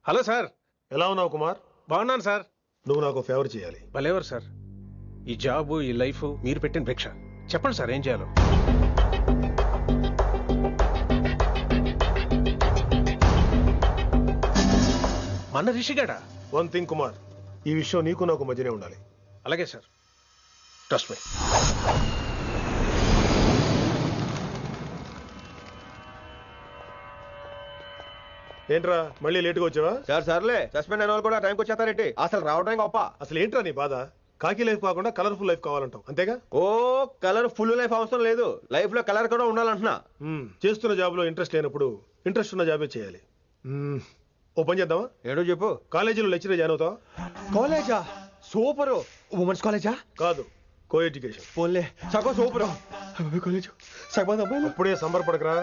Hello sir. ఎలా ఉన్నావు కుమార్? బాగున్నాను సార్. నువ్వు నాకు ఫేవర్ చేయాలి. భలేవారు సార్. ఈ జాబు ఈ లైఫ్ మీరు పెట్టిన భిక్ష. చెప్పండి సార్ ఏం చేయాలో. మన రిషిగాడా? వన్ థింగ్ కుమార్, ఈ విషయం నీకు నాకు మధ్యనే ఉండాలి. అలాగే సార్, ట్రస్ట్ మీ. ఏంట్రా మళ్ళీ లేటుగా వచ్చావా? సార్ సర్లే, సస్పెండ్ అయిన వాళ్ళు కూడా టైంకి వచ్చేస్తారేంటి? అసలు రావడానికి గొప్ప. అసలు ఏంట్రా నీ బాధ? కాకి లైఫ్ కాకుండా కలర్ఫుల్ లైఫ్ కావాలంటావు అంతేగా? ఓ కలర్ ఫుల్ లైఫ్ అవసరం లేదు, లైఫ్ లో కలర్ కూడా ఉండాలంటున్నా. చేస్తున్న జాబ్ లో ఇంట్రెస్ట్ లేనప్పుడు ఇంట్రెస్ట్ ఉన్న జాబే చేయాలి. ఓ పని చేద్దామా? ఏడో చెప్పు. కాలేజీలో లెక్చరర్ జాయిన్ అవుతావా? కాలేజా? సూపర్. ఉమెన్స్ కాలేజా? కాదు, కో ఎడ్యుకేషన్. పోన్లే, సగం సూపర్ కాలేజ్. సగం అబ్బాయిలు. అప్పుడే సంబరపడకరా,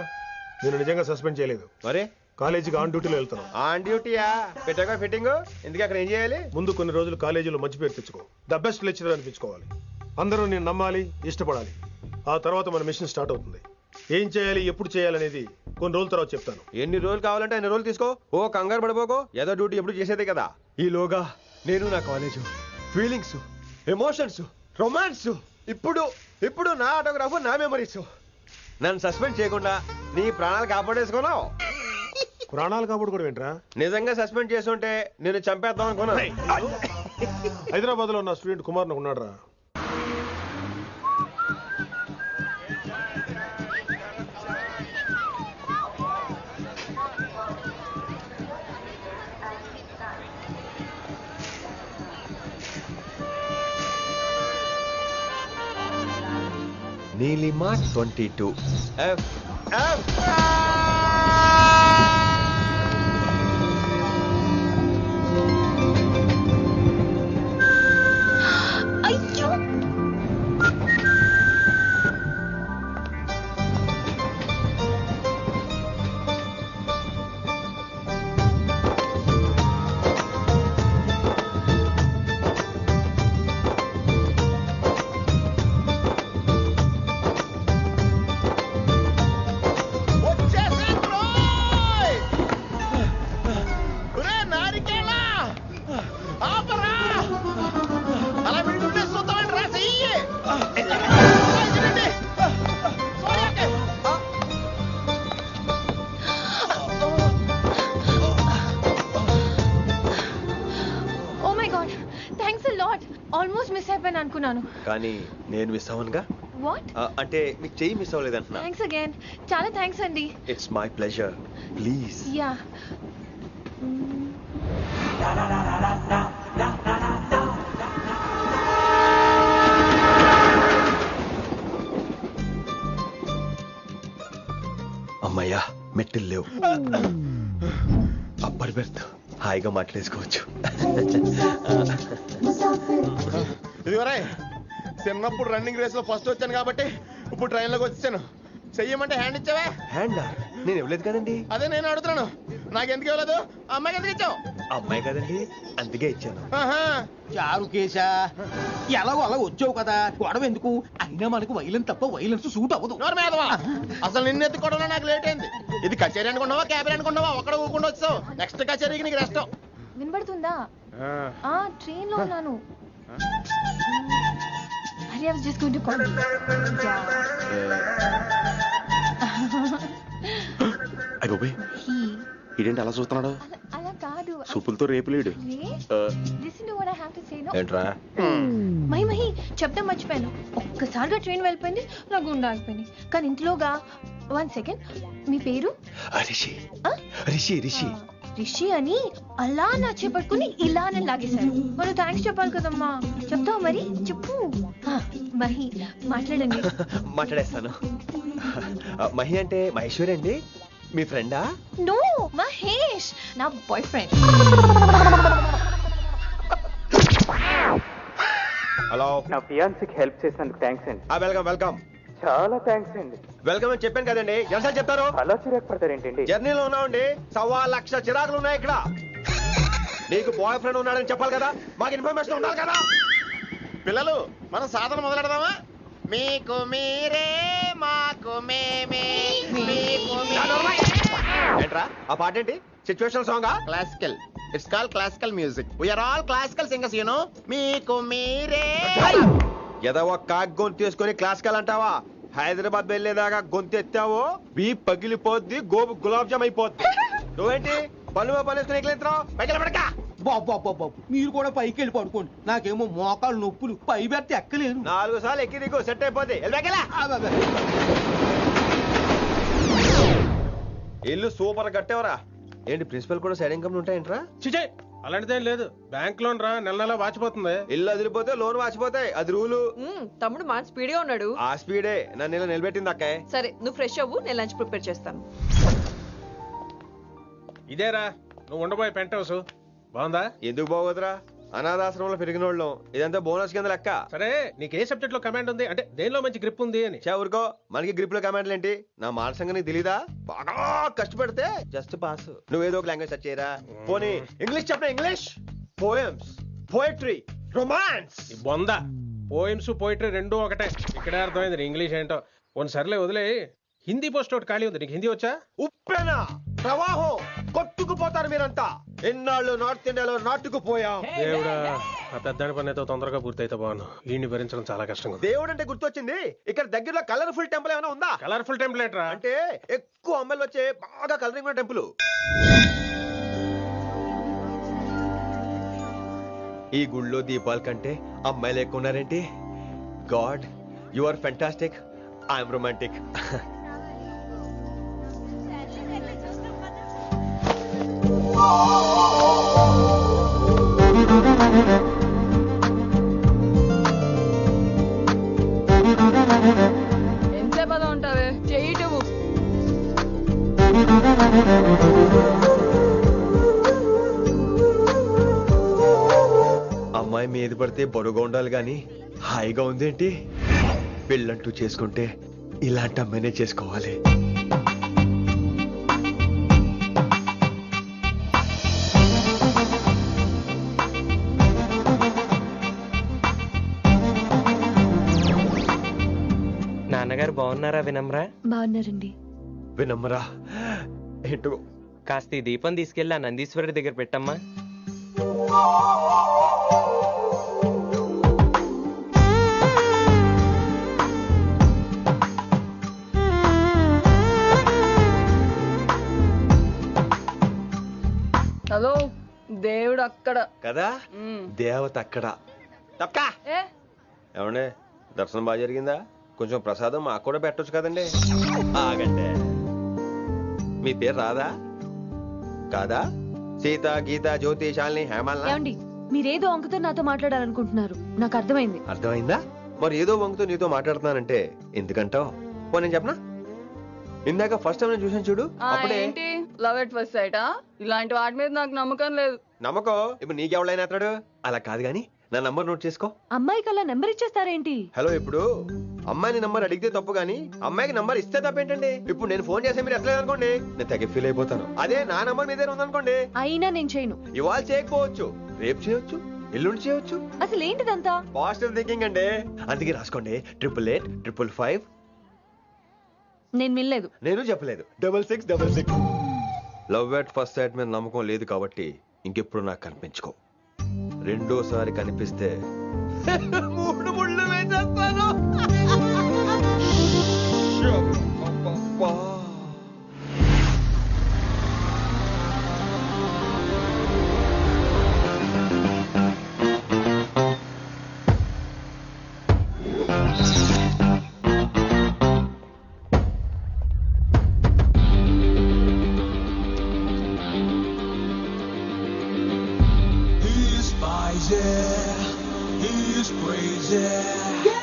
నేను నిజంగా సస్పెండ్ చేయలేదు. మరే కాలేజీకి ఆన్ డ్యూటీలో వెళ్తున్నాను. ఆన్ డ్యూటీయా? పెట్టాగా ఫిట్టింగ్. ఎందుకు అక్కడ ఏం చేయాలి? ముందు కొన్ని రోజులు కాలేజీలో మంచి పేరు తెచ్చుకో, ద బెస్ట్ లెక్చరర్ అనిపించుకోవాలి. అందరూ నేను నమ్మాలి, ఇష్టపడాలి. ఆ తర్వాత మన మిషన్ స్టార్ట్ అవుతుంది. ఏం చేయాలి, ఎప్పుడు చేయాలనేది కొన్ని రోజుల తర్వాత చెప్తాను. ఎన్ని రోజులు కావాలంటే అన్ని రోజులు తీసుకో. ఓ కంగారు పడిపోకో, ఏదో డ్యూటీ ఎప్పుడు చేసేదే కదా. ఈలోగా నేను నా కాలేజ్ ఫీలింగ్స్, ఎమోషన్స్, రొమాన్స్, ఇప్పుడు ఇప్పుడు నా ఆటోగ్రాఫ్, నా మెమరీస్. నన్ను సస్పెండ్ చేయకుండా నీ ప్రాణాలు కాపాడేసుకున్నావు. ప్రాణాలు కాబట్టి కూడా ఏంట్రా? నిజంగా సస్పెండ్ చేసుంటే నేను చంపేద్దాం అనుకున్నా. హైదరాబాద్ లో నా స్టూడెంట్ కుమార్ నాకు ఉన్నాడు రా. Neelima 22 F F. అయ్యో, ఆల్మోస్ట్ మిస్ అయిపోయాను అనుకున్నాను. కానీ నేను మిస్ అవ్వనుగా. వాట్? అంటే మీకు చెయ్యి మిస్ అవ్వలేదంటున్నా. థ్యాంక్స్ అగైన్, చాలా థ్యాంక్స్ అండి. It's my pleasure, please. Yeah. అమ్మయ్యా, మెట్టులు లేవు. అప్పర్ బెర్త్, హాయిగా మాట్లాడేసుకోవచ్చు. ఇదివరే చిన్నప్పుడు రన్నింగ్ రేస్ లో ఫస్ట్ వచ్చాను కాబట్టి ఇప్పుడు ట్రైన్ లోకి వచ్చాను. చెయ్యమంటే హ్యాండ్ ఇచ్చావే. హ్యాండా? నేను ఇవ్వలేదు కదండి. అదే నేను అడుగుతున్నాను, నాకెందుకు ఇవ్వలేదు? అమ్మాయికి ఎందుకు ఇచ్చావు? అమ్మాయి కదండి, అందుకే ఇచ్చాను. చారు కేశా, ఎలాగో అలా వచ్చావు కదా, గొడవ ఎందుకు? అయినా మనకు వైలెన్స్ తప్ప వైలెన్స్ సూట్ అవ్వదు. అసలు నిన్ను ఎత్తుకోవడం నాకు లేట్ అయింది. ఇది కచేరీ అనుకున్నావా, క్యాబిన్ అనుకున్నావా? ఒక్కడ ఊకుండా వచ్చావు. నెక్స్ట్ కచేరీకి నీకు రెస్ట్. వినబడుతుందా? ట్రైన్ లో ఉన్నాను. I was just going to call you. అయ్యో, ఇదేంటి అలా చూస్తున్నాడు? అలా కాదు, సూపులతో రేపు లేడు. Listen to what I have to say, no? ఏంట్రా? మహి చెప్తా మర్చిపోయాను. ఒక్కసారిగా ట్రైన్ వెళ్ళిపోయింది, నా గుండె ఆగిపోయింది. కానీ ఇంట్లోగా 1 సెకండ్, మీ పేరు? రిషి. రిషి రిషి రిషి అని అలా నా చేపట్టుకుని ఇలానే లాగేశారు. మరి థ్యాంక్స్ చెప్పాలి కదమ్మా. చెప్తావు మరి? చెప్పు. మహి మాట్లాడండి. మాట్లాడేస్తాను. మహి అంటే మహేశ్వరి అండి, మీ ఫ్రెండా? నో, మహేష్ నా బాయ్ ఫ్రెండ్. హలో. నా ఫియాన్సీకి హెల్ప్ చేసినందుకు థ్యాంక్స్ అండి. Welcome welcome. చాలా థ్యాంక్స్ అండి. వెల్కమ్ అని చెప్పాను కదండి, ఎన్నిసార్లు చెప్తారు? అలా చిరాకు పడతారేంటండి? జర్నీలో ఉన్నామండి, 1,00,000 చిరాకులు ఉన్నాయి ఇక్కడ. నీకు బాయ్ ఫ్రెండ్ ఉన్నాడని చెప్పాలి కదా, మాకు ఇన్ఫర్మేషన్ ఉండాలి కదా. పిల్లలు, మనం సాధన మొదలెడదామా? మీకు మీరే, మాకు మేమే, మీకు ఏంట్రా ఆ పాట ఏంటి? సిచ్యువేషన్ సాంగా? Classical. It's call classical music we are all classical singers you know మీకు మీరే ఏదో ఒక కాక్ గొంతు తీసుకొని క్లాసికల్ అంటావా? హైదరాబాద్ వెళ్ళేదాకా గొంతు ఎత్తావో బీ పగిలిపోద్ది, గోబు గులాబ్ జామ్ అయిపోద్ది. నువ్వేంటి పనులు పనేసుకుని ఎక్కలేంటావు? పైకి పడక. బాబు మీరు కూడా పైకి వెళ్ళి పడుకోండి, నాకేమో మోకాలు నొప్పులు, పై బెర్త ఎక్కలేను. 4 సార్లు ఎక్కి దిగు, సెట్ అయిపోద్ది. ఇల్లు సూపర్ కట్టేవరా. ఏంటి ప్రిన్సిపల్ కూడా సైడ్ ఇన్కమ్ ఉంటాయంట్రా? చిచే అలాంటిదేం లేదు. బ్యాంక్ లోన్ రా, నెల నెల వాచిపోతుంది. ఇల్లు అదిరిపోతే లోన్ వాచిపోతాయి, అది రూలు. తమ్ముడు మా స్పీడ్ గా ఉన్నాడు. ఆ స్పీడే నన్ను ఇలా నిలబెట్టింది అక్కాయ్. సరే నువ్వు ఫ్రెష్ అవ్వు, నేను లంచ్ ప్రిపేర్ చేస్తాను. ఇదేరా నువ్వు ఉండబోయే పెంట్ హౌస్. బాగుందా? ఎందుకు బాగోదురా, అనాథాశ్రమంలో పెరిగిన వాళ్ళం, ఇదంతా బోనస్ కింద లెక్క. సరే నీకు ఏ సబ్జెక్ట్ లో కమాండ్ ఉంది, అంటే దేనిలో మంచి గ్రిప్ ఉంది అని. ఊరుకో, మనకి గ్రిప్ లో కమాండ్లు ఏంటి? నా మాట సంగతి నీకు తెలీదా? బాగా కష్టపడితే జస్ట్ పాస్. నువ్వేదో ఒక లాంగ్వేజ్ సెర్చ్ చేయరా. పోనీ ఇంగ్లీష్ చెప్పిన ఇంగ్లీష్, పోయమ్స్, పోయట్రీ, రొమాన్స్. బొంద పోయిమ్స్ పోయిటరీ రెండూ ఒకటే. ఇక్కడే అర్థమైంది ఇంగ్లీష్ ఏంటో. కొన్ని సర్లే వదిలే. హిందీ పోస్ట్ ఒకటి ఖాళీ ఉంది, నీకు హిందీ వచ్చా? ఉప్పెనా ప్రవాహం కొట్టుకుపోతారు మీరంతా. ఎన్నాళ్ళు నార్త్ ఇండియాలో నాటుకుపోయాం. దేవుడా, ఆ పెద్దాని పని అయితే తొందరగా పూర్తయితే బాగున్నాను. వీడిని భరించడం చాలా కష్టంగా ఉంది. దేవుడు అంటే గుర్తొచ్చింది, ఇక్కడ దగ్గరలో కలర్ఫుల్ టెంపుల్ ఏమైనా ఉందా? కలర్ఫుల్ టెంప్లెట్ రా. అంటే ఎక్కువ అమ్మాయిలు వచ్చే బాగా కలరింగ్ ఉన్న టెంపుల్. ఈ గుళ్ళో దీపాల కంటే అమ్మాయిలు ఎక్కువ ఉన్నారేంటి? God, you are fantastic, I'm romantic. ఎంతసేపు అలా ఉంటావే, చెయ్యటవు. అమ్మాయి మీద పడితే బరువుగా ఉండాలి గాని హాయిగా ఉందేంటి? పెళ్ళంటూ చేసుకుంటే ఇలాంటి అమ్మాయినే చేసుకోవాలి. నాన్నగారు బాగున్నారా వినమ్రా? బాగున్నారండి. వినమ్రా ఏంటో కాస్త ఈ దీపం తీసుకెళ్ళి ఆ నందీశ్వరుడి దగ్గర పెట్టమ్మా. హలో, దేవుడు అక్కడ కదా, దేవత అక్కడ. తప్పకా ఏ ఏమండే, దర్శనం బాగా జరిగిందా? కొంచెం ప్రసాదం మాకు కూడా పెట్టొచ్చు కదండి. ఆగండి, మీ పేరు రాదా కాదా? సీత, గీత, జ్యోతి, శాలిని, హేమల్నా? ఏమండి, మీరేదో అంకుతో నాతో మాట్లాడాలనుకుంటున్నారు, నాకు అర్థమైంది. అర్థమైందా? మరి ఏదో వంగుతో నీతో మాట్లాడుతున్నానంటే ఎందుకంటావు? పో నేను చెప్పనా? ఇందాక ఫస్ట్ టైం నేను చూసాను చూడు, అప్పుడే. ఏంటి లవ్ ఎట్ ఫస్ట్ సైటా? ఇలాంటి వాటి మీద నాకు నమ్మకం లేదు. నమ్మకం ఇప్పుడు నీకెవడైనా అతడు? అలా కాదు గాని నా నంబర్ నోట్ చేసుకో. అమ్మాయికి అలా నెంబర్ ఇచ్చేస్తారేంటి? హలో, ఇప్పుడు అమ్మాయిని నంబర్ అడిగితే తప్పు గానీ అమ్మాయికి నంబర్ ఇస్తే తప్పేంటండి? ఇప్పుడు నేను ఫోన్ చేస్తే మీరు ఎట్లేదు అనుకోండి, నేను తెగ ఫీల్ అయిపోతాను. అదే నా నంబర్ మీద ఉందనుకోండి, అయినా నేను చేయను. ఇవాళ చేయకపోవచ్చు, రేపు చేయొచ్చు, ఎల్లుండి చేయొచ్చు. అసలు ఏంటిదంతా? పాజిటివ్ థింకింగ్ అండి. అందుకే రాసుకోండి 888-555. నేను వినలేదు. నేను చెప్పలేదు 6666. లవ్ ఎట్ ఫస్ట్ సైట్ మీద నమ్మకం లేదు కాబట్టి ఇంకెప్పుడు నాకు కనిపించుకో. రెండోసారి కనిపిస్తే 3 ముళ్ళు వేసేస్తాను.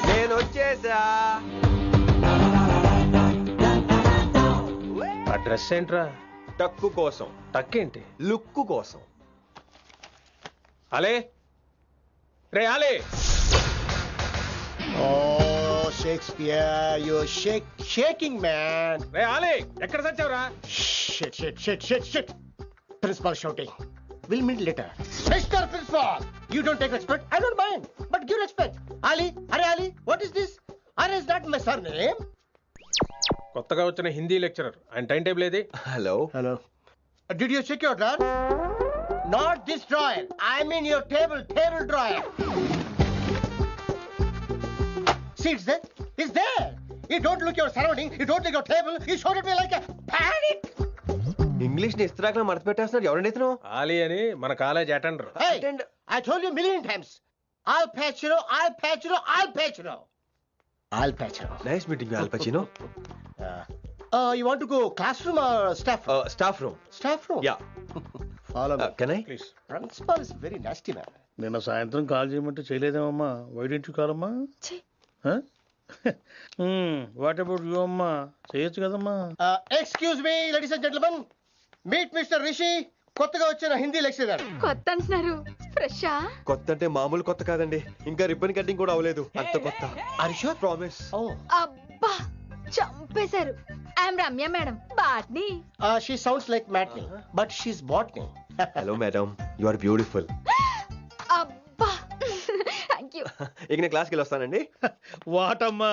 నేను వచ్చేసా. ఆ డ్రెస్ ఏంట్రా? టక్కు కోసం. టక్కేంటి? లుక్కు కోసం. అలే రే అలే. Oh, Shakespeare, you're shaking, man. రే అలే, ఎక్కడ సచ్చావురా? Shit. Principal shouting. We'll meet later. Mr. Principal, you don't take respect. I don't mind, but give respect. Ali, what is this? Ali is not my surname. కొత్తగా వచ్చిన Hindi lecturer, ఆయన time table ఏది? Hello. Did you check your drawer? Not this drawer. I mean your table drawer. See, it's there. It's there. You don't look your surrounding. You don't look your table. You showed at me like a panic. English ని ఇస్త్రాకులో మడత పెట్టేస్తున్నాడు. ఎవరండి ఇతను? ఆలీ అని మన college attender. Hey, I told you a million times. I'll patch you. Nice meeting all పచినో. You want to go classroom or staff room? Staff room. Staff room? Yeah. Follow me. Can I? Please. Principal is very nasty man. నిన్న సాయంత్రం call చేయమంటే చేయలేదేమమ్మా? Why don't you call అమ్మా? What about you అమ్మా? చేయొచ్చు కదమ్మా. Excuse me, ladies and gentlemen. Meet Mr. Rishi. కొత్తగా వచ్చిన Hindi lecturer. కొత్త అంటున్నారు, ఫ్రెషా? కొత్త అంటే మామూలు కొత్త కాదండి, ఇంకా రిబ్బన్ కటింగ్ కూడా అవ్వలేదు, అంత కొత్త. Are you sure? ప్రామిస్. అబ్బా చంపేశారు. I'm Ramya madam, botany. She sounds like Matney, but she's botany. Hello madam, you are beautiful. అబ్బా థ్యాంక్ యూ. ఇక నేను క్లాస్కి వెళ్ళి వస్తానండి. వాట్ అమ్మా,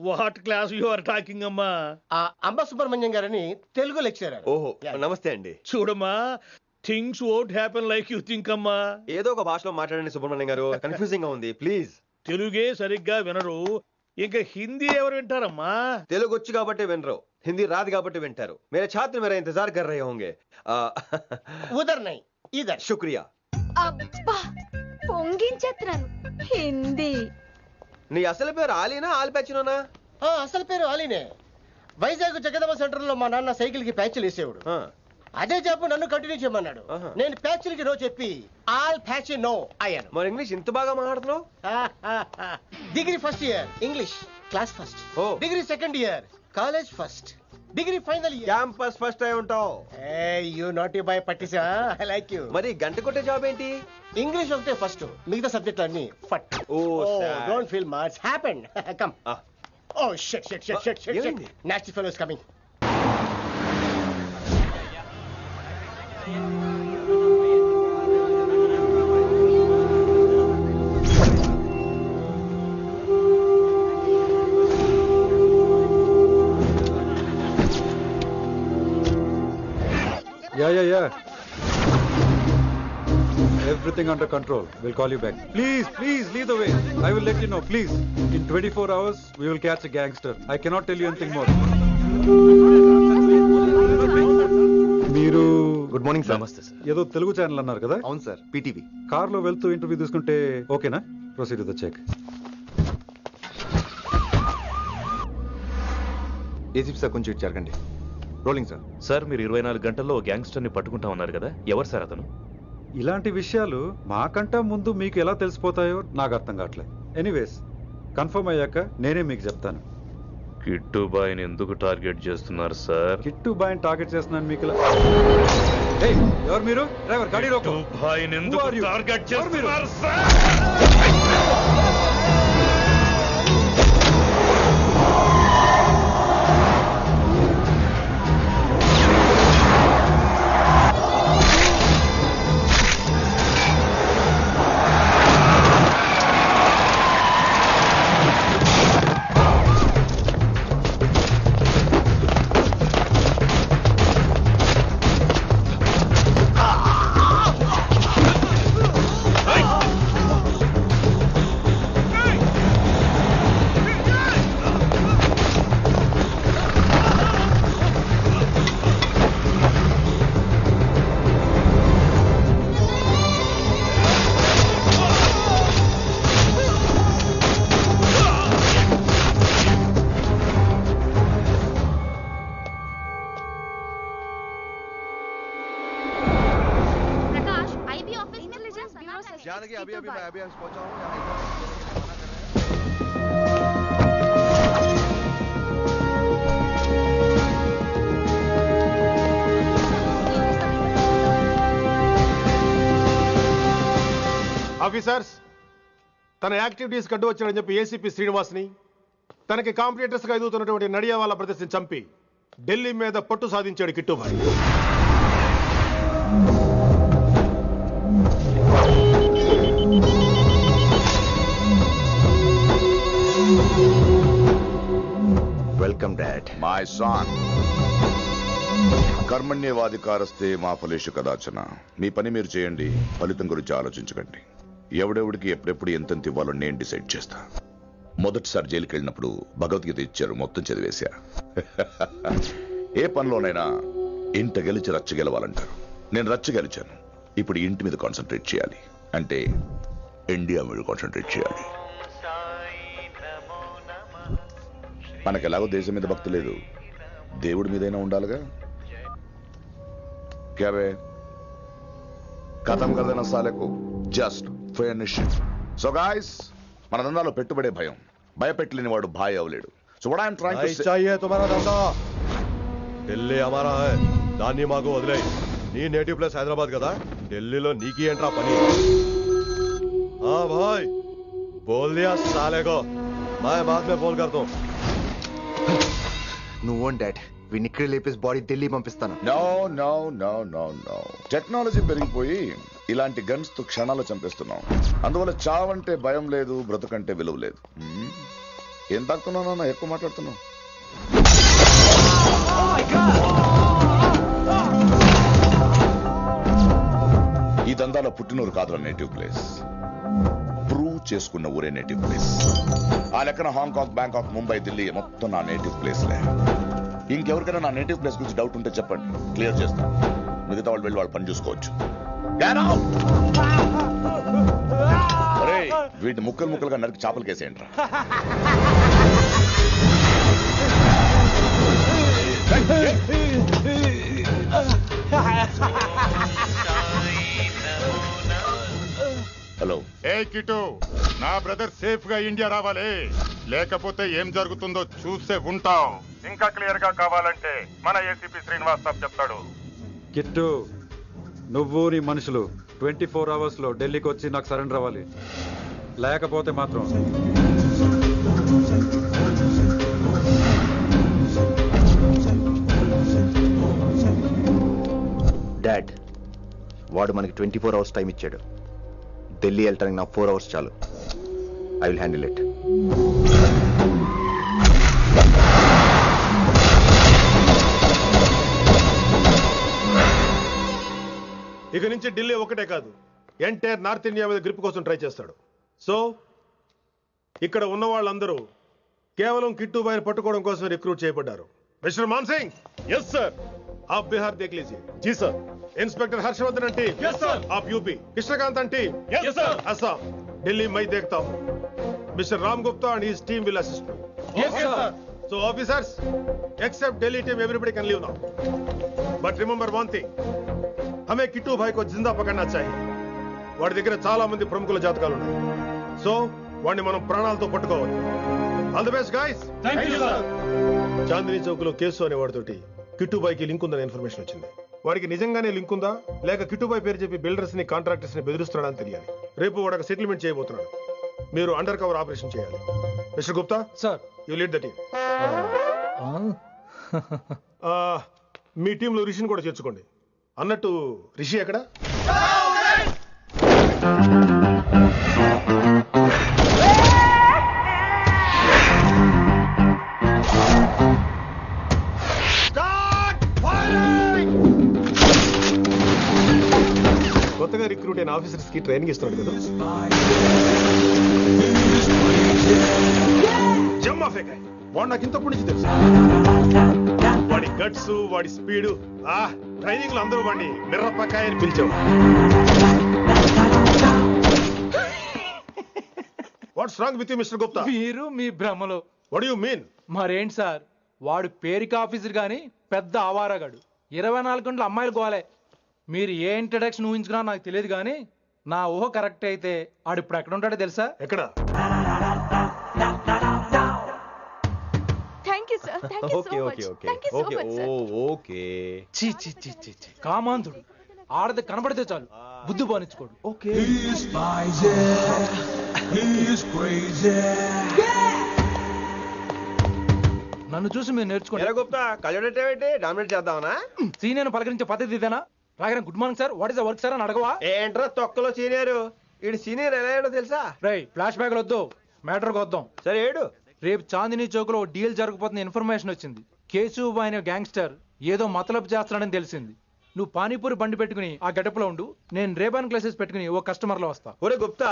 what class you are talking అమ్మా? అంబ సుబ్రహ్మణ్యం గారని తెలుగు లెక్చరర్. ఓహో నమస్తే అండి. చూడమ్మా, things won't happen like you think అమ్మా. ఏదో ఒక భాషలో మాట్లాడండి సుబ్రహ్మణ్యం గారు, కన్ఫ్యూజింగ్ గా ఉంది ప్లీజ్. తెలుగే సరిగ్గా వినరు, ఇంకా హిందీ ఎవరు వింటారమ్మా? తెలుగు వచ్చు కాబట్టి వినరు, హిందీ రాదు కాబట్టి వింటారు. మేరే ఛాత్ర మేరా ఇంతజార్ కర్ రహే హోంగే. ఉదర్ నై ఇదర్. శుక్రియా. అబ్బా పొంగించేత్రాను హిందీ. నీ అసలు పేరు ఆలీనా ఆల్పచ్చినోనా? అసలు పేరు ఆలీనే. వైజాగ్ జగదమ్మ సెంటర్ లో మా నాన్న సైకిల్ కి ప్యాచ్లు వేసేవాడు. అదే జాబ్ నన్ను కంటిన్యూ చేయమన్నాడు. నేను ప్యాచ్లకి నో చెప్పి ఆల్ ప్యాచ్ నో అయ్యాను. మరి ఇంగ్లీష్ ఇంత బాగా మాట్లాడుతున్నావు? Degree first year English class first. Degree second year college first. Degree final year campus first అయి ఉంటావు. యూ నాట్ బాయ్ పట్టిసా. I like you. మరి గంట కొట్టే జాబ్ ఏంటి? ఇంగ్లీష్ ఒకటే ఫస్ట్, మిగతా సబ్జెక్టులు అన్ని ఫట్. Don't feel much happen. Come. Oh shit shit shit shit shit. Nasty fellows coming. Yeah. Everything under control. We'll call you back. Please, lead the way. I will let you know, please. In 24 hours, we will catch a gangster. I cannot tell you anything more. మీరు good morning sir. నమస్తే sir. ఏదో Telugu channel అన్నారు కదా? అవును sir, PTV. కార్లో వెళ్తూ interview తీసుకుంటే ఓకేనా? Proceed with the check. ACP sir కొంచెం జరగండి. Rolling sir. సార్ మీరు 24 గంటల్లో గ్యాంగ్స్టర్ని పట్టుకుంటా ఉన్నారు కదా, ఎవరు సార్ అతను? ఇలాంటి విషయాలు మాకంటా ముందు మీకు ఎలా తెలిసిపోతాయో నాకు అర్థం కావట్లేదు. ఎనీవేస్ కన్ఫర్మ్ అయ్యాక నేనే మీకు చెప్తాను. కిట్టు బాయ్ని ఎందుకు టార్గెట్ చేస్తున్నారు సార్? కిట్టు బాయ్ని టార్గెట్ చేస్తున్నాను మీకు. ఎవరు మీరు? డ్రైవర్ గాడి రోకో. కిట్టు బాయ్ని ఎందుకు టార్గెట్ చేస్తున్నారు సార్? ఆఫీసర్స్, తన యాక్టివిటీస్ కడ్డు వచ్చాడని చెప్పి ఏసీపీ శ్రీనివాస్ని, తనకి కాంపిటేటర్స్ గా ఎదుగుతున్నటువంటి నడియావాల బ్రదర్స్ని చంపి ఢిల్లీ మీద పట్టు సాధించాడు కిట్టుబాయ్. Welcome, Dad. My son. కర్మణ్యేవాధికారస్తే మా ఫలేషు కదాచన. మీ పని మీరు చేయండి, ఫలితం గురించి ఆలోచించకండి. ఎవడెవడికి ఎప్పుడెప్పుడు ఎంతెంత ఇవ్వాలో నేను డిసైడ్ చేస్తా. మొదటిసారి జైలుకి వెళ్ళినప్పుడు భగవద్గీత ఇచ్చారు, మొత్తం చదివేశా. ఏ పనిలోనైనా ఇంట గెలిచి రచ్చ గెలవాలంటారు. నేను రచ్చ గెలిచాను. ఇప్పుడు ఇంటి మీద కాన్సన్ట్రేట్ చేయాలి, అంటే ఇండియా మీద కాన్సన్ట్రేట్ చేయాలి. మనకెలాగో దేశం మీద భక్తి లేదు, దేవుడి మీదైనా ఉండాలిగా. క్యాబే ఖతం కదన సాలకు జస్ట్ ఫినిష్. సో గాయ్స్, మన దందాలో పెట్టుబడే భయం. భయపెట్టలేని వాడు భాయ్ అవలేడు. So what I'm trying to say, चाहिए तुम्हारा धंधा. ఢిల్లీ हमारा है. దాన్ని మాకు వదిలే. నీ నేటివ్ ప్లేస్ హైదరాబాద్ కదా, ఢిల్లీలో నీకి ఏంట్రా పని? हाँ भाई बोल दिया साले को, मैं बाद में फोन करता हूँ. నువ్వు డాడ్ వీడిని ఇక్కడ లేపేసి బాడీ ఢిల్లీ పంపిస్తాను. No no no no no. Technology పెరిగిపోయి ఇలాంటి గన్స్ తో క్షణాలు చంపేస్తున్నాం. అందువల్ల చావంటే భయం లేదు, బ్రతుకంటే విలువ లేదు. ఏం తాకుతున్నావు నాన్న, ఎక్కువ మాట్లాడుతున్నావు. ఈ దందాలో పుట్టినూరు కాదురా నేటివ్ ప్లేస్, ప్రూవ్ చేసుకున్న ఊరే నేటివ్ ప్లేస్. ఆ లెక్కన హాంకాంగ్, బ్యాంకాక్, ముంబై, ఢిల్లీ మొత్తం నా నేటివ్ ప్లేస్లే. ఇంకెవరికైనా నా నేటివ్ ప్లేస్ గురించి డౌట్ ఉంటే చెప్పండి, క్లియర్ చేస్తాను. మిగతా వాళ్ళు వెళ్ళి వాళ్ళు పని చూసుకోవచ్చు. వీటిని ముక్కలు ముక్కలుగా నరికి చేపలు కేసేయండి. హలో. ఏ కిటు, నా బ్రదర్ సేఫ్ గా ఇండియా రావాలి, లేకపోతే ఏం జరుగుతుందో చూసే ఉంటాం. ఇంకా క్లియర్ గా కావాలంటే మన ఏసీపీ శ్రీనివాస్ సాబ్ చెప్తాడు. కిట్టు, నువ్వు నీ మనుషులు 24 hours లో ఢిల్లీకి వచ్చి నాకు సరెండర్ అవ్వాలి. లేకపోతే మాత్రం డాడ్ వాడు మనకి 24 hours టైం ఇచ్చాడు. ఢిల్లీ వెళ్ళటానికి నాకు 4 hours చాలు. I will handle it. ఇక నుంచి ఢిల్లీ ఒకటే కాదు, ఎంటైర్ నార్త్ ఇండియా మీద గ్రిప్ కోసం ట్రై చేస్తాడు. సో ఇక్కడ ఉన్న వాళ్ళందరూ కేవలం కిట్టుబాయిని పట్టుకోవడం కోసం రిక్రూట్ చేయబడ్డారు. మిస్టర్ మాన్సింగ్. Yes sir. आप बिहार देख लीजिए. जी sir. Inspector Harshvardhan team. Yes sir. आप UP. Krishnakant team. Yes sir. Assam. Delhi मैं देखता हूँ. Mister Ram Gupta and his team will assist me. Yes sir. So officers, except Delhi team, everybody can leave now. But remember one thing, हमें किट्टू भाई को जिंदा पकड़ना चाहिए. వాడి దగ్గర చాలా మంది ప్రముఖుల జాతకాలు ఉన్నాయి. సో వాడిని మనం ప్రాణాలతో పట్టుకోవాలి. All the best guys. Thank you sir. Chandni Chowk లో కేసు అనే వాడితోటి కిట్టుబాయికి లింక్ ఉందని ఇన్ఫర్మేషన్ వచ్చింది. వాడికి నిజంగానే లింక్ ఉందా లేక కిట్టుబాయి పేరు చెప్పి బిల్డర్స్ ని కాంట్రాక్టర్స్ ని బెదిరిస్తున్నాడని తెలియాలి. రేపు వాడు ఒక సెటిల్మెంట్ చేయబోతున్నాడు. మీరు అండర్ కవర్ ఆపరేషన్ చేయాలి. Mister Gupta sir, you lead the team. మీ టీంలో రిషిని కూడా చేర్చుకోండి. అన్నట్టు రిషి ఎక్కడ? కొత్తగా రిక్రూట్ అయిన ఆఫీసర్స్ కి ట్రైనింగ్ ఇస్తున్నాడు కదా. జమ్మా ఫేకాయ్. వాడు నాకు ఇంతప్పటి నుంచి తెలుసు. వాడి గట్స్, వాడి స్పీడు, ట్రైనింగ్ లో అందరూ వాడిని మిర్రపకాయ అని పిలిచేవాడు. What's wrong with you mister Gupta? మీరు మీ భ్రమలో. What do you mean? మరేంటి సార్, వాడు పేరుకి ఆఫీసర్ గాని పెద్ద ఆవారగాడు. 24 గంటలు అమ్మాయిలు గోలే. మీరు ఏ ఇంట్రడక్షన్ ఊహించుకున్నా నాకు తెలియదు కానీ నా ఊహ కరెక్ట్ అయితే ఆడు ఇప్పుడు ఎక్కడ ఉంటాడో తెలుసా? ఎక్కడ? కామాంధుడు. ఆడది కనబడితే చాలు బుద్ధి పోనిచ్చుకోడు. నన్ను చూసి మీరు నేర్చుకోండి. డామినేట్ చేద్దామనా? సీనియర్ పలకరించే పద్ధతి ఇదేనా? రాగానే good morning sir, what is the work sir అని అడగవా? ఏంట్రా తొక్కలో సీనియర్? ఈడు సీనియర్ ఎలా ఏడో తెలుసా? రై ఫ్లాష్ బ్యాక్ వద్దు, మ్యాటర్కి వద్దాం. సరే ఏడు. రేపు చాందినీ చౌక్ లో డీల్ జరగబోతున్న ఇన్ఫర్మేషన్ వచ్చింది. కేశూబాయ్ అనే గ్యాంగ్స్టర్ ఏదో మతలబు చేస్తున్నాడని తెలిసింది. నువ్వు పానీపూరి బండి పెట్టుకుని ఆ గడపలో ఉండు, నేను రేబాన్ గ్లాసెస్ పెట్టుకుని ఓ కస్టమర్లో వస్తా. ఒరే గుప్తా,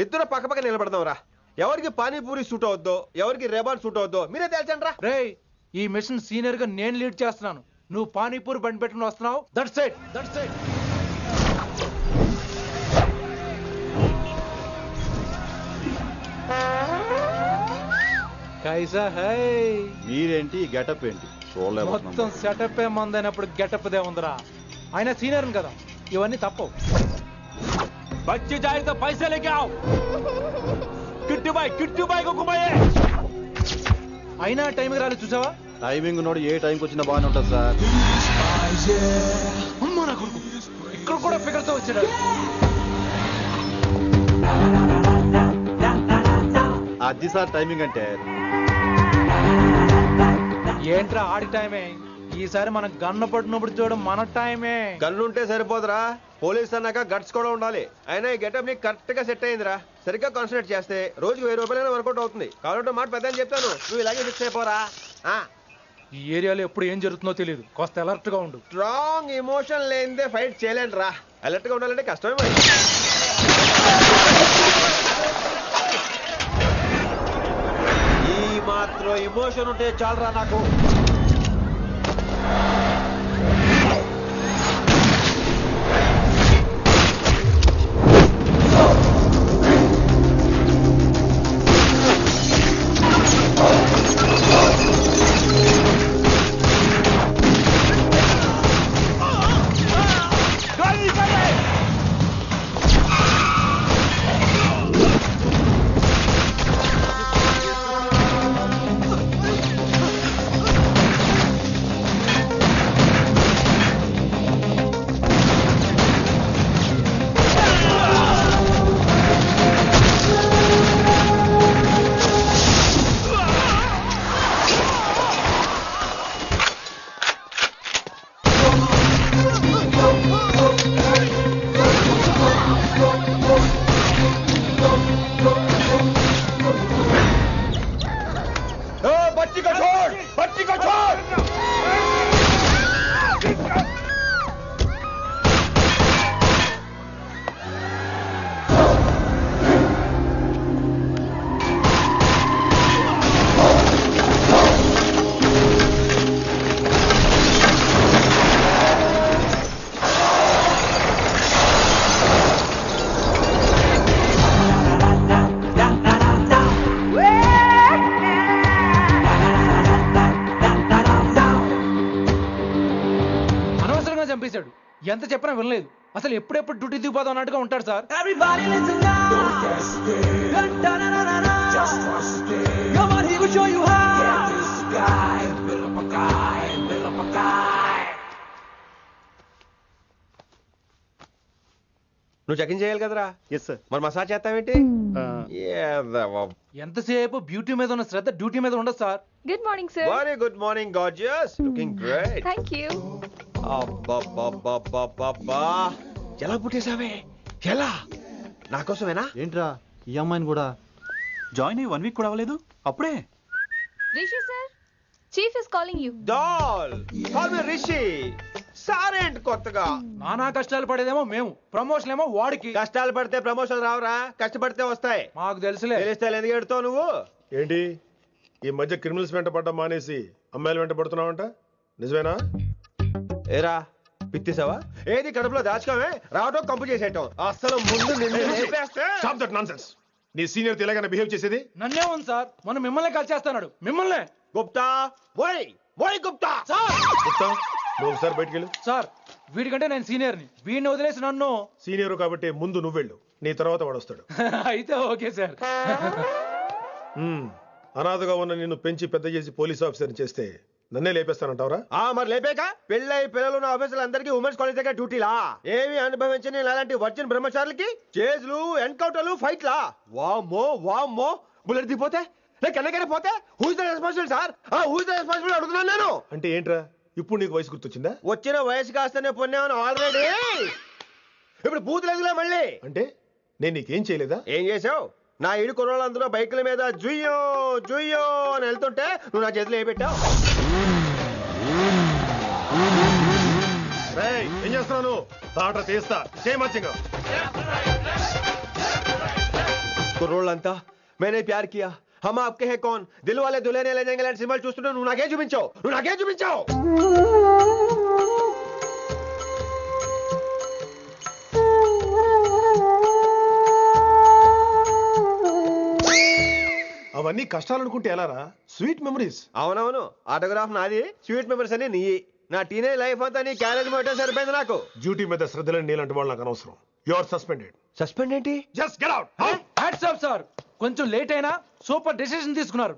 ఇద్దరు పక్క నిలబడదాం రా. ఎవరికి పానీపూరి సూట్ అవుద్దో, ఎవరికి రేబాన్ సూట్ అవుద్దో మీరే తేల్చండి రా. రేయ్, ఈ మిషన్ సీనియర్ గా నేను లీడ్ చేస్తున్నాను. నువ్వు పానీపూరి బండి పెట్టుకుని వస్తున్నావు. That's it. కైసా హై? మీరేంటి గెటప్ ఏంటి మొత్తం సెటప్ ఏ మందైనప్పుడు గెటప్ దే ఉందిరా. ఆయన సీనియర్ కదా, ఇవన్నీ తప్పవు. బచ్చి జాయితో పైసా లేకే ఆవ్. కిట్టు బాయ్ కుమాయే. అయినా టైంకి రాలేదు చూసావా? టైమింగ్ నోడు ఏ టైంకి వచ్చినా బాగానే ఉంటుంది సార్. అమ్మా నా కొడుకు, ఇక్కడ కూడా ఫిగర్ తో వచ్చాడు. అది సార్ టైమింగ్ అంటే. ఏంట్రా ఆడి టైమే? ఈసారి మనం గన్ను పట్టినప్పుడు చూడడం మన టైమే. గన్ను ఉంటే సరిపోదురా, పోలీస్ అన్నాక గట్స్ కూడా ఉండాలి. అయినా ఈ గెటప్ నీకు కరెక్ట్ గా సెట్ అయిందిరా. సరిగ్గా కాన్సన్ట్రేట్ చేస్తే రోజుకి 1000 రూపాయలైనా వర్కౌట్ అవుతుంది. కాబట్టి మాట పెద్ద అని చెప్తాను, నువ్వు ఇలాగే ఫిక్స్ అయిపోరా. ఈ ఏరియాలో ఎప్పుడు ఏం జరుగుతుందో తెలియదు, కాస్త అలర్ట్ గా ఉండు. స్ట్రాంగ్ ఎమోషన్ లేనిదే ఫైట్ చేయలేండి రా. అలర్ట్ గా ఉండాలంటే కష్టమే మరి. ఈ మాత్రం ఎమోషన్ ఉంటే చాలరా నాకు. చంపేశాడు. ఎంత చెప్పినా వినలేదు. అసలు ఎప్పుడెప్పుడు డ్యూటీ దిగిపోదాం అన్నట్టుగా ఉంటాడు సార్. నువ్వు చెకింగ్ చేయాలి కదరా? Yes sir. మరి మసాజ్ చేస్తావేంటి? ఎంతసేపు బ్యూటీ మీద ఉన్న శ్రద్ధ డ్యూటీ మీద ఉండదు sir. Good morning sir. Very good morning gorgeous, looking great. Thank you. అబ్బబ్బబ్బబ్బబ్బా, ఎలా పుట్టేసావే? ఎలా? నా కోసమేనా? ఏంట్రా ఈ అమ్మాయిని కూడా జాయిన్ అయ్యి 1 వీక్ కూడా అవ్వలేదు అప్పుడే. Rishi sir, chief is calling you. Doll call me Rishi. సారేంటి కొత్తగా? నానా కష్టాలు పడేదేమో మేము, ప్రమోషన్ ఏమో వాడికి. కష్టాలు పడితే ప్రమోషన్ రావురా, కష్టపడితే వస్తాయి. మాకు తెలుసులే. తెలిస్తే ఎందుకు ఎడుతావు నువ్వు? ఏంటి ఈ మధ్య క్రిమినల్స్ వెంట పడ్డం మానేసి అమ్మాయిలు వెంట పడుతున్నావంట, నిజమేనా? ఏరా పిత్తిసావా? ఏది కడుపులో దాచుకోవే, రావటం కంపు చేసేయటం. అసలు ముందు స్టాప్ దట్ నాన్సెన్స్. నీ సీనియర్ తెలంగాణ బిహేవ్ చేసేది నన్నే ఉంది సార్. మనం మిమ్మల్ని కాల్ చేస్తున్నాడు. మిమ్మల్ని. గుప్తా ఓయ్ ఓయ్ గుప్తా. గుప్తా, నువ్వు ఒకసారి బయటికి వెళ్ళు. సార్, వీడికంటే నేను సీనియర్ని, వీడిని వదిలేసి నన్ను. సీనియర్ కాబట్టి ముందు నువ్వు వెళ్ళు, నీ తర్వాత వాడు వస్తాడు. అయితే ఓకే సార్. అనాథగా ఉన్న నిన్ను పెంచి పెద్ద చేసి పోలీస్ ఆఫీసర్ని చేస్తే నన్నే లేపేస్తానంటావరా? మరి లేపాక పెళ్ళై పిల్లలు ఉన్న ఆఫీసులందరికీ ఉమెన్స్ కాలేజ్ దగ్గర డ్యూటీలా? ఏమి అనుభవించని అలాంటి వర్జిన్ బ్రహ్మచారులకి చేజ్లు, ఎన్కౌంటర్లు, ఫైట్లా? వామ్మో వామ్మో, బుల్లెట్ దిగిపోతే కన్నకైనా పోతే who is the responsible sir? Who is the responsible అడుగుతున్నాను నేను. అంటే ఏంట్రా ఇప్పుడు నీకు వయసు గుర్తొచ్చిందా? వచ్చిన వయసు కాస్తనే పొన్నాను ఆల్రెడీ. ఇప్పుడు బూత్ లేదులే మళ్ళీ. అంటే నేను నీకేం చేయలేదా? ఏం చేసావు? నా ఇడు కుర్రోళ్ళందరూ బైకుల మీద జుయ్యో జుయ్యో అని వెళ్తుంటే నువ్వు నా చేతిలో ఏ పెట్టావు? ఏం చేస్తున్నాను ఆర్డర్ తీస్తా చేయమచ్చంగా కుర్రోళ్ళంతా మేనే ప్యార్ కియా హమ్ ఆప్కే హై కౌన్ దిల్ వాలే దుల్హనియా లే జాయేంగే లాంటి సినిమాలు చూస్తున్నావు నువ్వు నాకేం చూపించావు అవన్నీ కష్టాలనుకుంటే ఎలారా స్వీట్ మెమరీస్. అవునవును ఆటోగ్రాఫ్ నాది స్వీట్ మెమరీస్ అని నీ నా టీనేజ్ లైఫ్ అంతా నీ క్యారేజ్ మొట్టే సరిపోయింది నాకు. డ్యూటీ మీద శ్రద్ధలేని నీలాంటి వాళ్ళు నాకు అనవసరం. You are suspended. సస్పెండ్ ఏంటి? Just get out. Hats off sir, కొంచెం లేట్ అయినా సూపర్ డెసిషన్ తీసుకున్నారు.